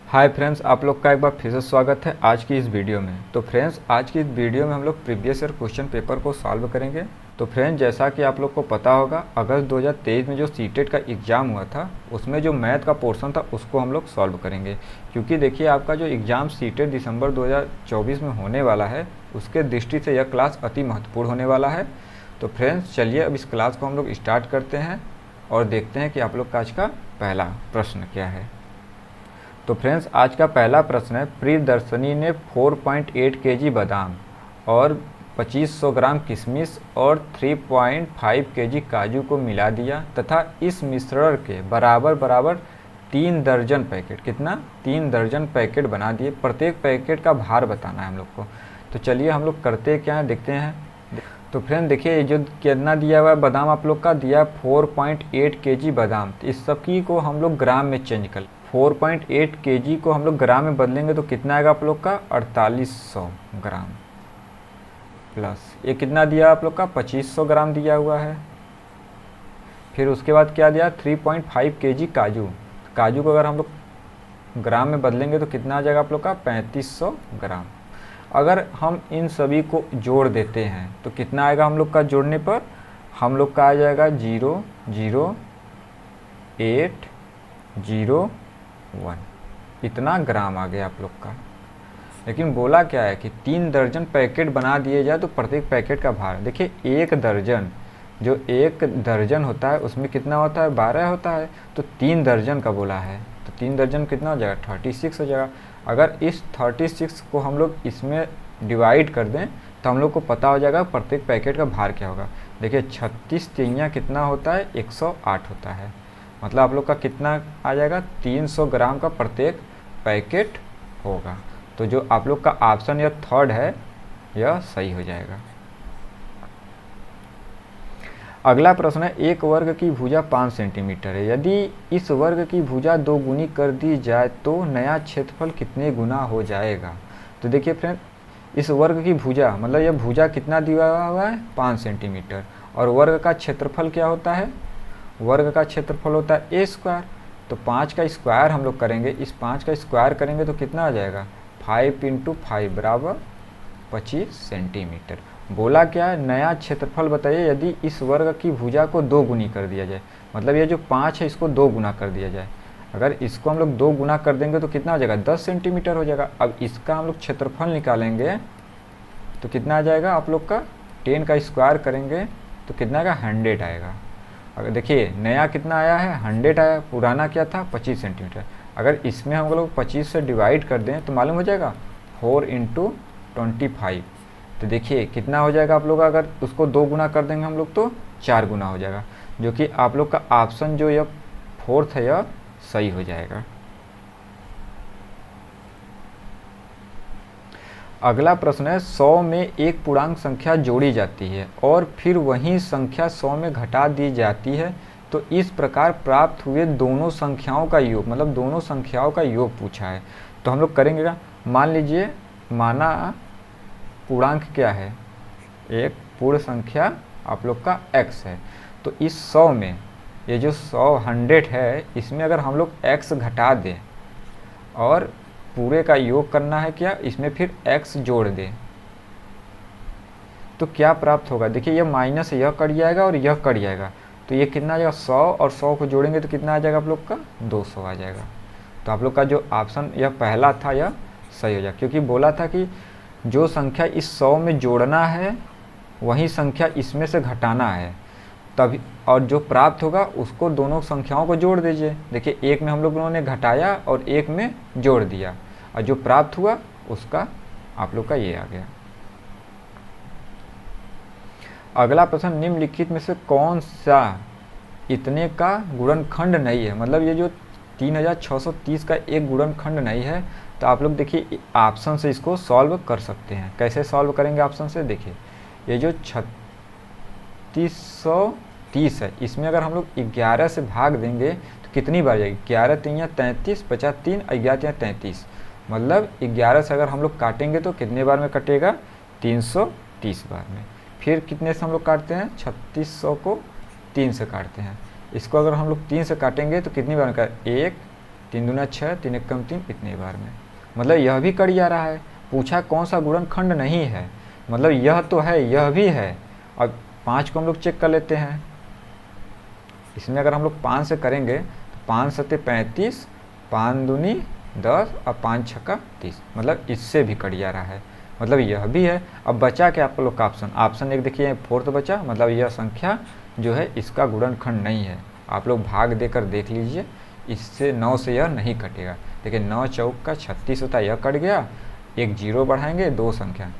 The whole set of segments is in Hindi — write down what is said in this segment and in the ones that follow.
हाय फ्रेंड्स, आप लोग का एक बार फिर से स्वागत है आज की इस वीडियो में। तो फ्रेंड्स, आज की इस वीडियो में हम लोग प्रीवियस ईयर क्वेश्चन पेपर को सॉल्व करेंगे। तो फ्रेंड्स, जैसा कि आप लोग को पता होगा, अगस्त 2023 में जो सीटेट का एग्ज़ाम हुआ था उसमें जो मैथ का पोर्शन था उसको हम लोग सॉल्व करेंगे। क्योंकि देखिए, आपका जो एग्ज़ाम सीटेट दिसंबर 2024 में होने वाला है, उसके दृष्टि से यह क्लास अति महत्वपूर्ण होने वाला है। तो फ्रेंड्स, चलिए अब इस क्लास को हम लोग स्टार्ट करते हैं और देखते हैं कि आप लोग का आज का पहला प्रश्न क्या है। तो फ्रेंड्स, आज का पहला प्रश्न है, प्रियदर्शनी ने 4.8 केजी बादाम और 2500 ग्राम किशमिश और 3.5 केजी काजू को मिला दिया तथा इस मिश्रण के बराबर बराबर 3 दर्जन पैकेट, कितना 3 दर्जन पैकेट बना दिए। प्रत्येक पैकेट का भार बताना है हम लोग को। तो चलिए हम लोग करते क्या है, देखते हैं। तो फ्रेंड देखिए, जो कितना दिया हुआ है बादाम आप लोग का दिया 4.8 केजी बादाम। तो इस सब की को हम लोग ग्राम में चेंज कर 4.8 केजी को हम लोग ग्राम में बदलेंगे तो कितना आएगा आप लोग का 4800 ग्राम, प्लस ये कितना दिया आप लोग का 2500 ग्राम दिया हुआ है। फिर उसके बाद क्या दिया 3.5 केजी काजू। काजू को अगर हम लोग ग्राम में बदलेंगे तो कितना आ जाएगा आप लोग का 3500 ग्राम। अगर हम इन सभी को जोड़ देते हैं तो कितना आएगा हम लोग का, जोड़ने पर हम लोग का आ जाएगा 0.0801, इतना ग्राम आ गया आप लोग का। लेकिन बोला क्या है कि 3 दर्जन पैकेट बना दिए जाए तो प्रत्येक पैकेट का भार, देखिए एक दर्जन, जो एक दर्जन होता है उसमें कितना होता है 12 होता है, तो 3 दर्जन का बोला है तो 3 दर्जन कितना हो जाएगा 36 हो जाएगा। अगर इस 36 को हम लोग इसमें डिवाइड कर दें तो हम लोग को पता हो जाएगा प्रत्येक पैकेट का भार क्या होगा। देखिए 36 तियाँ कितना होता है 108 होता है, मतलब आप लोग का कितना आ जाएगा 300 ग्राम का प्रत्येक पैकेट होगा। तो जो आप लोग का ऑप्शन या थर्ड है यह सही हो जाएगा। अगला प्रश्न है, एक वर्ग की भुजा 5 सेंटीमीटर है, यदि इस वर्ग की भुजा 2 गुनी कर दी जाए तो नया क्षेत्रफल कितने गुना हो जाएगा। तो देखिए फ्रेंड, इस वर्ग की भुजा मतलब यह भुजा कितना दिया हुआ है 5 सेंटीमीटर, और वर्ग का क्षेत्रफल क्या होता है, वर्ग का क्षेत्रफल होता है ए स्क्वायर। तो 5 का स्क्वायर हम लोग करेंगे, इस 5 का स्क्वायर करेंगे तो कितना आ जाएगा 5 × 5 बराबर 25 सेंटीमीटर। बोला क्या है, नया क्षेत्रफल बताइए यदि इस वर्ग की भुजा को 2 गुनी कर दिया जाए, मतलब ये जो 5 है इसको 2 गुना कर दिया जाए। अगर इसको हम लोग 2 गुना कर देंगे तो कितना हो जाएगा 10 सेंटीमीटर हो जाएगा। अब इसका हम लोग क्षेत्रफल निकालेंगे तो कितना आ जाएगा आप लोग का, 10 का स्क्वायर करेंगे तो कितना आएगा 100 आएगा। अगर देखिए नया कितना आया है 100 आया, पुराना क्या था 25 सेंटीमीटर। अगर इसमें हम लोग 25 से डिवाइड कर दें तो मालूम हो जाएगा 4 × 25। तो देखिए कितना हो जाएगा आप लोग, अगर उसको 2 गुना कर देंगे हम लोग तो 4 गुना हो जाएगा, जो कि आप लोग का ऑप्शन जो यह फोर्थ है यह सही हो जाएगा। अगला प्रश्न है, 100 में एक पूर्णांक संख्या जोड़ी जाती है और फिर वही संख्या 100 में घटा दी जाती है, तो इस प्रकार प्राप्त हुए दोनों संख्याओं का योग, मतलब दोनों संख्याओं का योग पूछा है। तो हम लोग करेंगे क्या, मान लीजिए माना पूर्णांक क्या है, एक पूर्ण संख्या आप लोग का x है, तो इस 100 में ये जो 100 है इसमें अगर हम लोग x घटा दें और पूरे का योग करना है क्या, इसमें फिर x जोड़ दें तो क्या प्राप्त होगा। देखिए यह माइनस यह कट जाएगा और यह कट जाएगा, तो ये कितना आ जाएगा 100 और 100 को जोड़ेंगे तो कितना आ जाएगा आप लोग का 200 आ जाएगा। तो आप लोग का जो ऑप्शन यह पहला था यह सही हो जाएगा, क्योंकि बोला था कि जो संख्या इस 100 में जोड़ना है वही संख्या इसमें से घटाना है तभी, और जो प्राप्त होगा उसको दोनों संख्याओं को जोड़ दीजिए। देखिए एक में हम लोगों ने घटाया और एक में जोड़ दिया, और जो प्राप्त हुआ उसका आप लोग का ये आ गया। अगला प्रश्न, निम्नलिखित में से कौन सा इतने का गुणनखंड नहीं है, मतलब ये जो 3630 का एक गुणनखंड नहीं है। तो आप लोग देखिए ऑप्शन से इसको सॉल्व कर सकते हैं। कैसे सॉल्व करेंगे ऑप्शन से, देखिए ये जो 3630 है इसमें अगर हम लोग 11 से भाग देंगे तो कितनी बार जाएगी, 11 3 33, 50 3 11 33, मतलब 11 से अगर हम लोग काटेंगे तो कितने बार में कटेगा 330 बार में। फिर कितने से हम लोग काटते हैं 3600 को 3 से काटते हैं, इसको अगर हम लोग 3 से काटेंगे तो कितनी बार में 1 3 दूना 6, 3 एक कम 3, इतने बार में। मतलब यह भी कट जा रहा है। पूछा कौन सा गुणनखंड नहीं है, मतलब यह तो है, यह भी है। अब 5 को हम लोग चेक कर लेते हैं। इसमें अगर हम लोग 5 से करेंगे तो 5 सत्ते 35, 5 दूनी 10 और 5 छक्का 30, मतलब इससे भी कट जा रहा है, मतलब यह भी है। अब बचा क्या आप लोग का ऑप्शन, ऑप्शन एक देखिए 4 बचा, मतलब यह संख्या जो है इसका गुणनखंड नहीं है। आप लोग भाग देकर देख लीजिए, इससे 9 से यह नहीं कटेगा। देखिए 9 चौक का 36 होता है, यह कट गया, एक 0 बढ़ाएंगे, 2 संख्या,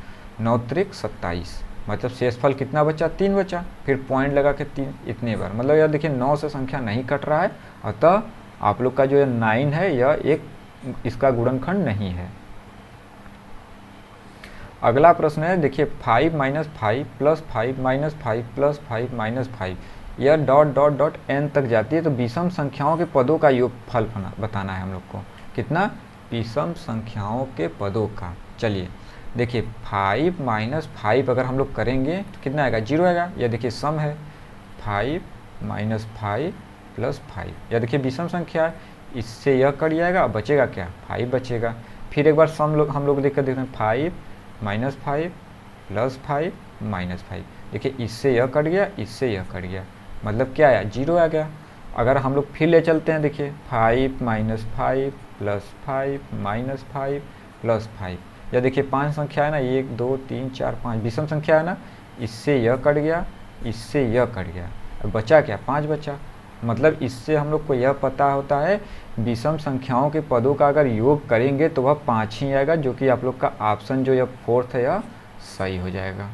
9 त्रिक 27, मतलब शेषफल कितना बचा, 3 बचा। फिर पॉइंट लगा के 3 इतने बार, मतलब यार देखिए 9 से संख्या नहीं कट रहा है, अतः आप लोग का जो ये 9 है यह एक इसका गुणनखंड नहीं है। अगला प्रश्न है देखिए 5 - 5 + 5 - 5 + 5 - 5, यह डॉट डॉट डॉट n तक जाती है। तो विषम संख्याओं के पदों का योगफल बताना है हम लोग को, कितना, विषम संख्याओं के पदों का। चलिए देखिए 5 - 5 अगर हम लोग करेंगे तो कितना आएगा, 0 आएगा। यह देखिए सम है, 5 - 5 + 5, यह देखिए विषम संख्या है, इससे यह कट जाएगा, बचेगा क्या, 5 बचेगा। फिर एक बार सम हम लोग देख रहे हैं, 5 - 5 + 5 - 5, देखिए इससे यह कट गया, इससे यह कट गया, मतलब क्या आया, 0 आ गया। अगर हम लोग फिर ले चलते हैं, देखिए 5 - 5 + 5 - 5 + 5, या देखिए 5 संख्या है ना, 1 2 3 4 5 विषम संख्या है ना, इससे यह कट गया, इससे यह कट गया, बचा क्या, 5 बचा। मतलब इससे हम लोग को यह पता होता है विषम संख्याओं के पदों का अगर योग करेंगे तो वह 5 ही आएगा, जो कि आप लोग का ऑप्शन जो यह 4th है यह सही हो जाएगा।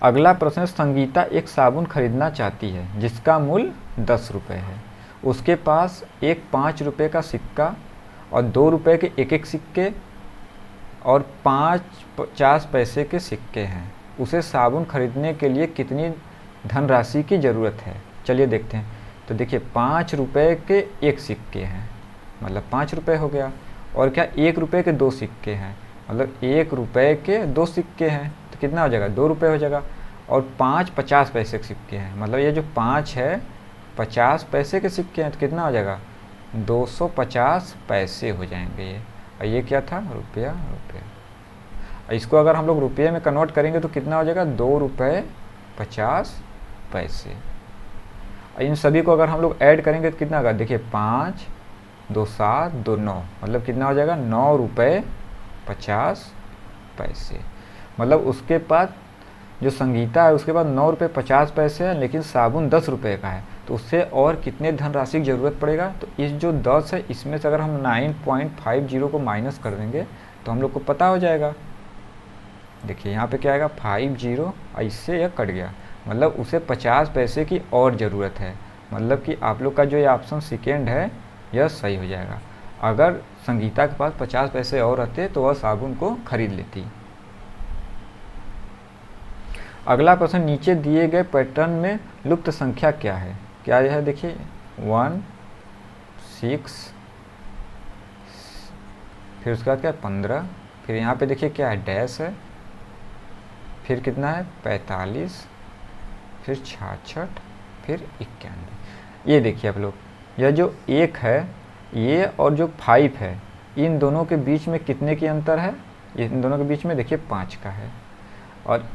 अगला प्रश्न है, संगीता एक साबुन खरीदना चाहती है जिसका मूल्य 10 रुपये है। उसके पास एक 5 रुपये का सिक्का और 2 रुपये के एक सिक्के और 5 50 पैसे के सिक्के हैं। उसे साबुन खरीदने के लिए कितनी धनराशि की ज़रूरत है। चलिए देखते हैं। तो देखिए 5 रुपये के एक सिक्के हैं, मतलब 5 रुपये हो गया, और क्या 1 रुपये के 2 सिक्के हैं, मतलब 1 रुपये के 2 सिक्के हैं, तो कितना हो जाएगा, 2 रुपये हो जाएगा। और 5 50 पैसे के सिक्के हैं, मतलब ये जो 5 है 50 पैसे के सिक्के हैं, तो कितना हो जाएगा, 250 पैसे हो जाएंगे ये। और ये क्या था, रुपया, रुपया। इसको अगर हम लोग रुपये में कन्वर्ट करेंगे तो कितना हो जाएगा, 2 रुपये 50 पैसे। इन सभी को अगर हम लोग ऐड करेंगे तो कितना होगा, देखिए 5 2 7 2 9, मतलब कितना हो जाएगा, 9 रुपये 50 पैसे। मतलब उसके पास जो संगीता है उसके पास 9 रुपये 50 पैसे है, लेकिन साबुन 10 रुपये का है, तो उससे और कितने धनराशि की ज़रूरत पड़ेगा। तो इस जो 10 है इसमें से अगर हम 9.50 को माइनस कर देंगे तो हम लोग को पता हो जाएगा। देखिए यहाँ पे क्या आएगा, 50, और इससे यह कट गया, मतलब उसे 50 पैसे की और ज़रूरत है। मतलब कि आप लोग का जो ये ऑप्शन सेकेंड है यह सही हो जाएगा। अगर संगीता के पास 50 पैसे और रहते तो वह साबुन को खरीद लेती। अगला प्रश्न, नीचे दिए गए पैटर्न में लुप्त संख्या क्या है। क्या यह है, देखिए 1 6, फिर उसके बाद क्या है 15, फिर यहाँ पे देखिए क्या है, डैश है, फिर कितना है 45, फिर 66, फिर 91। ये देखिए आप लोग, यह जो 1 है ये और जो 5 है, इन दोनों के बीच में कितने की अंतर है, इन दोनों के बीच में देखिए 5 का है, और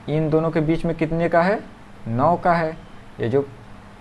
इन दोनों के बीच में कितने का है, 9 का है। ये जो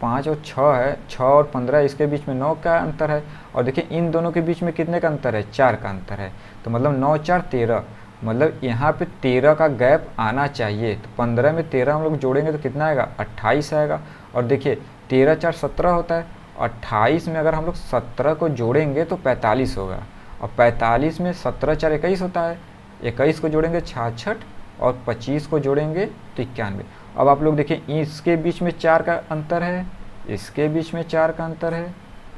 5 और 6 है, 6 और 15, इसके बीच में 9 का अंतर है। और देखिए इन दोनों के बीच में कितने का अंतर है, 4 का अंतर है। तो मतलब 9 4 13, मतलब यहाँ पे 13 का गैप आना चाहिए। तो 15 में 13 हम लोग जोड़ेंगे तो कितना आएगा, 28 आएगा। और देखिए 13 4 17 होता है, 28 में अगर हम लोग 17 को जोड़ेंगे तो 45 होगा, और 45 में 17 4 21 होता है, 21 को जोड़ेंगे 66, और 25 को जोड़ेंगे तो 91। अब आप लोग देखिए इसके बीच में 4 का अंतर है, इसके बीच में 4 का अंतर है,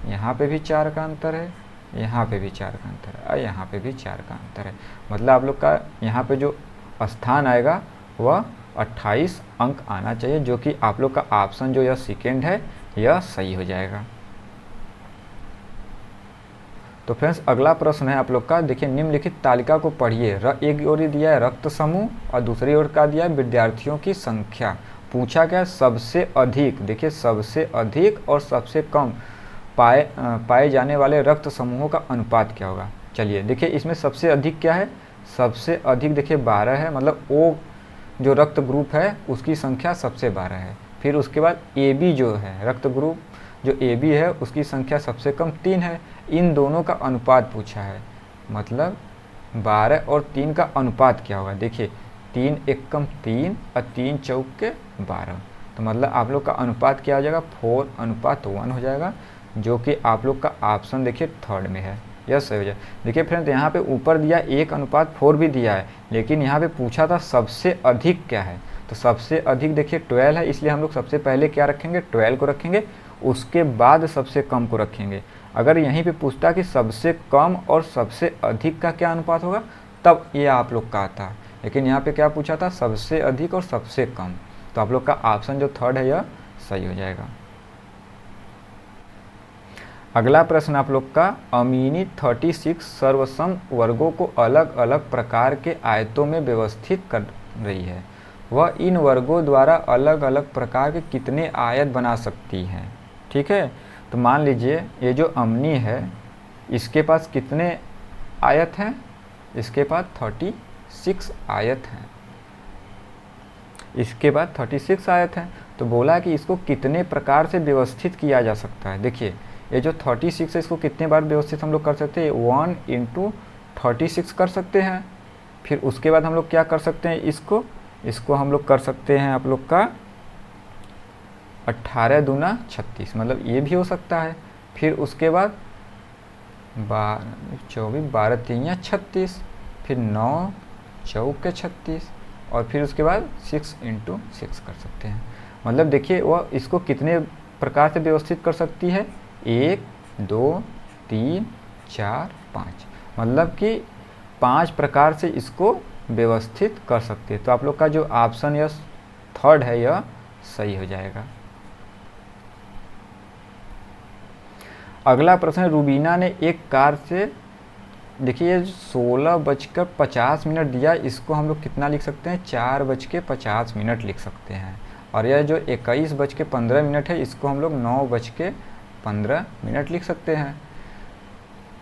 यहाँ पे भी 4 का अंतर है, यहाँ पे भी 4 का अंतर है, और यहाँ पे भी 4 का अंतर है। मतलब आप लोग का यहाँ पे जो स्थान आएगा वह 28 अंक आना चाहिए, जो कि आप लोग का ऑप्शन जो यह सेकेंड है यह सही हो जाएगा। तो फ्रेंड्स अगला प्रश्न है आप लोग का, देखिए निम्नलिखित तालिका को पढ़िए। एक ओर दिया है रक्त समूह और दूसरी ओर का दिया है विद्यार्थियों की संख्या, पूछा क्या, सबसे अधिक, देखिए सबसे अधिक और सबसे कम पाए जाने वाले रक्त समूहों का अनुपात क्या होगा। चलिए देखिए इसमें सबसे अधिक क्या है, सबसे अधिक देखिए 12 है, मतलब ओ जो रक्त ग्रुप है उसकी संख्या सबसे 12 है। फिर उसके बाद ए बी जो है रक्त ग्रुप जो ए बी है उसकी संख्या सबसे कम 3 है। इन दोनों का अनुपात पूछा है, मतलब 12 और 3 का अनुपात क्या होगा। देखिए 3 एकम 3 और 3 चौक के 12, तो मतलब आप लोग का अनुपात क्या हो जाएगा, 4:1 हो जाएगा, जो कि आप लोग का ऑप्शन देखिए थर्ड में है, यह सही हो जाए। देखिए फ्रेंड्स यहाँ पे ऊपर दिया 1:4 भी दिया है, लेकिन यहाँ पे पूछा था सबसे अधिक क्या है, तो सबसे अधिक देखिए 12 है, इसलिए हम लोग सबसे पहले क्या रखेंगे, 12 को रखेंगे, उसके बाद सबसे कम को रखेंगे। अगर यहीं पे पूछता कि सबसे कम और सबसे अधिक का क्या अनुपात होगा, तब ये आप लोग का आता, लेकिन यहाँ पे क्या पूछा था, सबसे अधिक और सबसे कम, तो आप लोग का ऑप्शन जो थर्ड है यह सही हो जाएगा। अगला प्रश्न आप लोग का, अमीनी 36 सर्वसम वर्गों को अलग अलग प्रकार के आयतों में व्यवस्थित कर रही है, वह इन वर्गों द्वारा अलग अलग प्रकार के कितने आयत बना सकती हैं। ठीक है, तो मान लीजिए ये जो अमनी है इसके पास कितने आयत हैं, इसके पास 36 आयत हैं, इसके बाद 36 आयत हैं, तो बोला कि इसको कितने प्रकार से व्यवस्थित किया जा सकता है। देखिए ये जो 36 है इसको कितने बार व्यवस्थित हम लोग कर सकते हैं, 1 × 36 कर सकते हैं। फिर उसके बाद हम लोग क्या कर सकते हैं, इसको हम लोग कर सकते हैं आप लोग का 18 दूना 36, मतलब ये भी हो सकता है। फिर उसके बाद 24 12 3 36, फिर 9 चौक के 36, और फिर उसके बाद 6 × 6 कर सकते हैं। मतलब देखिए वह इसको कितने प्रकार से व्यवस्थित कर सकती है, 1 2 3 4 5, मतलब कि 5 प्रकार से इसको व्यवस्थित कर सकते हैं। तो आप लोग का जो ऑप्शन यह थर्ड है यह सही हो जाएगा। अगला प्रश्न, रूबीना ने एक कार से, देखिए 16:50 दिया, इसको हम लोग कितना लिख सकते हैं, 4:50 लिख सकते हैं। और यह जो 21:15 है इसको हम लोग 9:15 लिख सकते हैं।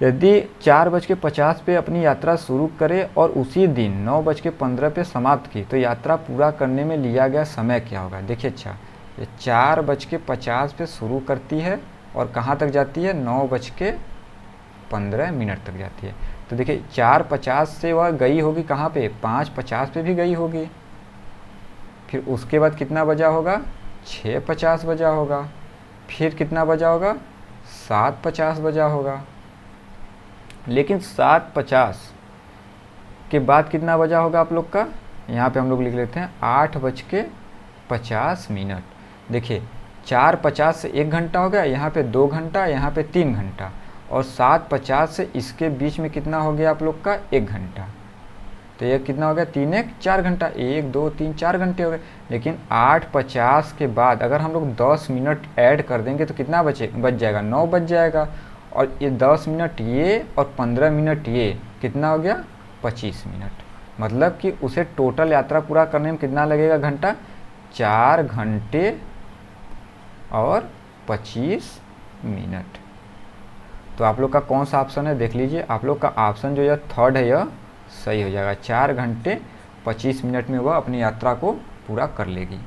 यदि 4:50 पे अपनी यात्रा शुरू करे और उसी दिन 9:15 पे समाप्त की, तो यात्रा पूरा करने में लिया गया समय क्या होगा। देखिए अच्छा, ये 4:50 पे शुरू करती है और कहाँ तक जाती है, 9:15 तक जाती है। तो देखिए 4:50 से वह गई होगी कहाँ पे, 5:50 पे भी गई होगी। फिर उसके बाद कितना बजा होगा, 6:50 बजा होगा। फिर कितना बजा होगा, 7:50 बजा होगा। लेकिन 7:50 के बाद कितना बजा होगा आप लोग का, यहाँ पे हम लोग लिख लेते हैं 8:50। देखिए 4:50 से 1 घंटा हो गया, यहाँ पे 2 घंटा, यहाँ पे 3 घंटा, और 7:50 से इसके बीच में कितना हो गया आप लोग का, 1 घंटा। तो ये कितना हो गया, 3 1 4 घंटा, 1 2 3 4 घंटे हो गए। लेकिन 8:50 के बाद अगर हम लोग 10 मिनट ऐड कर देंगे तो कितना बच जाएगा, 9 बच जाएगा। और ये 10 मिनट ये और 15 मिनट ये, कितना हो गया, 25 मिनट। मतलब कि उसे टोटल यात्रा पूरा करने में कितना लगेगा घंटा, 4 घंटे और 25 मिनट। तो आप लोग का कौन सा ऑप्शन है देख लीजिए, आप लोग का ऑप्शन जो यह थर्ड है यह सही हो जाएगा। 4 घंटे 25 मिनट में वह अपनी यात्रा को पूरा कर लेगी।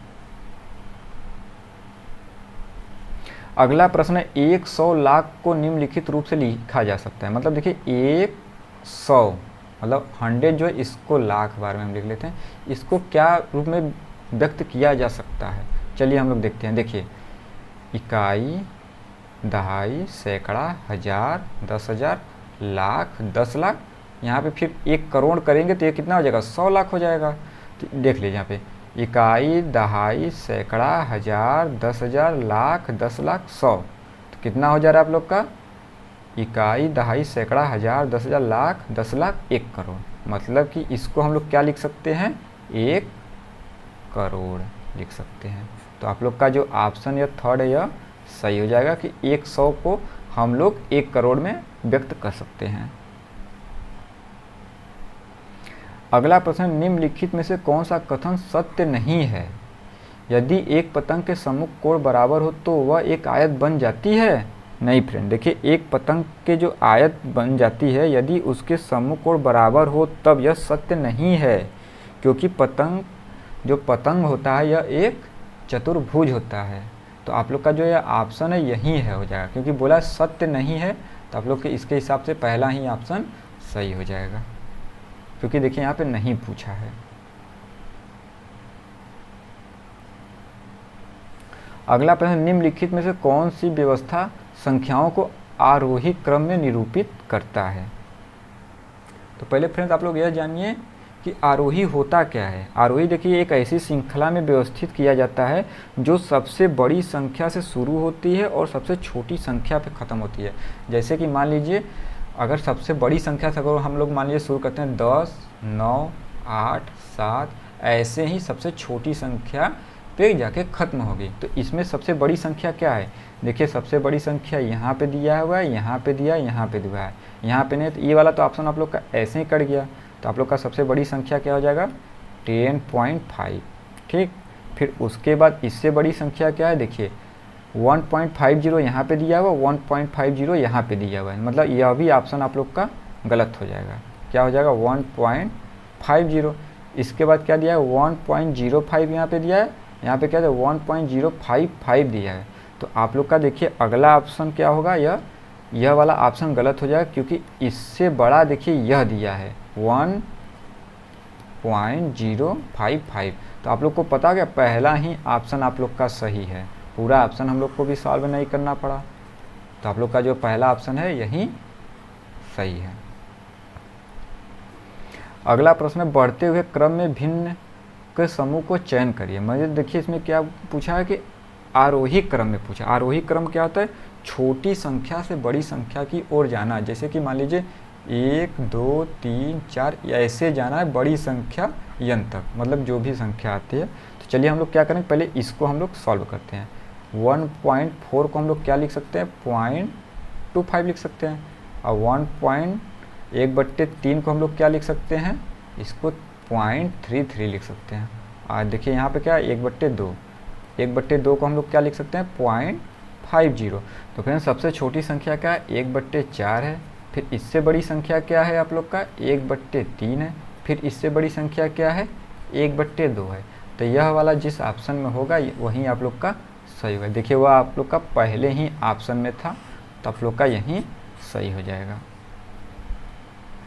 अगला प्रश्न है, 100 लाख को निम्नलिखित रूप से लिखा जा सकता है। मतलब देखिए 100 मतलब 100 जो है इसको लाख बार में हम लिख लेते हैं, इसको क्या रूप में व्यक्त किया जा सकता है। चलिए हम लोग देखते हैं। देखिए इकाई, दहाई, सैकड़ा, हजार, 10,000, लाख, 10 लाख, यहाँ पे फिर 1 करोड़ करेंगे तो ये कितना हो जाएगा, 100 लाख हो जाएगा। तो देख लीजिए यहाँ पे इकाई, दहाई, सैकड़ा, हजार, 10,000, लाख, 10 लाख, 100, तो कितना हो जा रहा है आप लोग का, इकाई, दहाई, सैकड़ा, हजार, 10,000, लाख, 10 लाख, 1 करोड़। मतलब कि इसको हम लोग क्या लिख सकते हैं, 1 करोड़ लिख सकते हैं। तो आप लोग का जो ऑप्शन यह थर्ड है यह सही हो जाएगा कि 100 को हम लोग 1 करोड़ में व्यक्त कर सकते हैं। अगला प्रश्न, निम्नलिखित में से कौन सा कथन सत्य नहीं है। यदि एक पतंग के सम्मुख कोण बराबर हो तो वह एक आयत बन जाती है? नहीं फ्रेंड, देखिए एक पतंग के जो आयत बन जाती है यदि उसके सम्मुख कोण बराबर हो तब यह सत्य नहीं है, क्योंकि जो पतंग होता है यह एक चतुर्भुज होता है। तो आप लोग का जो यह ऑप्शन है यही है हो जाएगा, क्योंकि बोला सत्य नहीं है तो आप लोग के इसके हिसाब से पहला ही ऑप्शन सही हो जाएगा, क्योंकि देखिए यहाँ पे नहीं पूछा है। अगला प्रश्न, निम्नलिखित में से कौन सी व्यवस्था संख्याओं को आरोही क्रम में निरूपित करता है? तो पहले फ्रेंड्स आप लोग यह जानिए कि आरोही होता क्या है। आरोही देखिए एक ऐसी श्रृंखला में व्यवस्थित किया जाता है जो सबसे बड़ी संख्या से शुरू होती है और सबसे छोटी संख्या पे ख़त्म होती है। जैसे कि मान लीजिए अगर सबसे बड़ी संख्या से अगर हम लोग मान लीजिए शुरू करते हैं 10, 9, 8, 7, ऐसे ही सबसे छोटी संख्या पे जाके ख़त्म होगी। तो इसमें सबसे बड़ी संख्या क्या है? देखिए सबसे बड़ी संख्या यहाँ पे दिया हुआ है, यहाँ पे दिया है, यहाँ पे दिया है, यहाँ पे नहीं। तो ये वाला तो ऑप्शन आप लोग का ऐसे ही कट गया। तो आप लोग का सबसे बड़ी संख्या क्या हो जाएगा? 10.5। ठीक, फिर उसके बाद इससे बड़ी संख्या क्या है? देखिए 1.50 यहाँ पे दिया हुआ, 1.50 यहाँ पे दिया हुआ है, मतलब यह भी ऑप्शन आप लोग का गलत हो जाएगा। क्या हो जाएगा? 1.50। इसके बाद क्या दिया है? 1.05 यहाँ पे दिया है, यहाँ पे क्या है? 1.055 दिया है। तो आप लोग का देखिए अगला ऑप्शन क्या होगा? यह वाला ऑप्शन गलत हो जाएगा, क्योंकि इससे बड़ा देखिए यह दिया है 1.055। तो आप लोग को पता गया पहला ही ऑप्शन आप लोग का सही है, पूरा ऑप्शन हम लोग को भी सॉल्व नहीं करना पड़ा। तो आप लोग का जो पहला ऑप्शन है यही सही है। अगला प्रश्न है, बढ़ते हुए क्रम में भिन्न के समूह को चयन करिए। मतलब देखिए इसमें क्या पूछा है कि आरोही क्रम में पूछा। आरोही क्रम क्या होता है? छोटी संख्या से बड़ी संख्या की ओर जाना। जैसे कि मान लीजिए 1, 2, 3, 4 ऐसे जाना है बड़ी संख्या n तक, मतलब जो भी संख्या आती है। तो चलिए हम लोग क्या करें, पहले इसको हम लोग सॉल्व करते हैं। 1.4 को हम लोग क्या लिख सकते हैं? 0.25 लिख सकते हैं। और 1/3 को हम लोग क्या लिख सकते हैं? इसको 0.33 लिख सकते हैं। और देखिए यहाँ पे क्या है? 1/2। 1/2 को हम लोग क्या लिख सकते हैं? 0.50। तो फ्रेंड्स सबसे छोटी संख्या क्या है? 1/4 है। फिर इससे बड़ी संख्या क्या है आप लोग का? 1/3 है। फिर इससे बड़ी संख्या क्या है? 1/2 है। तो यह वाला जिस ऑप्शन में होगा वही आप लोग का सही होगा। देखिए वह आप लोग का पहले ही ऑप्शन में था, तो आप लोग का यही सही हो जाएगा।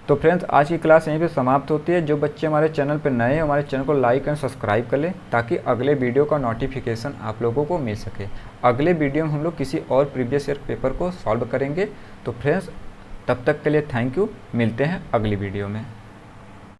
तो फ्रेंड्स आज की क्लास यहीं पे समाप्त होती है। जो बच्चे हमारे चैनल पर नए हैं हमारे चैनल को लाइक एंड सब्सक्राइब कर लें, ताकि अगले वीडियो का नोटिफिकेशन आप लोगों को मिल सके। अगले वीडियो में हम लोग किसी और प्रीवियस ईयर पेपर को सॉल्व करेंगे। तो फ्रेंड्स तब तक के लिए थैंक यू, मिलते हैं अगली वीडियो में।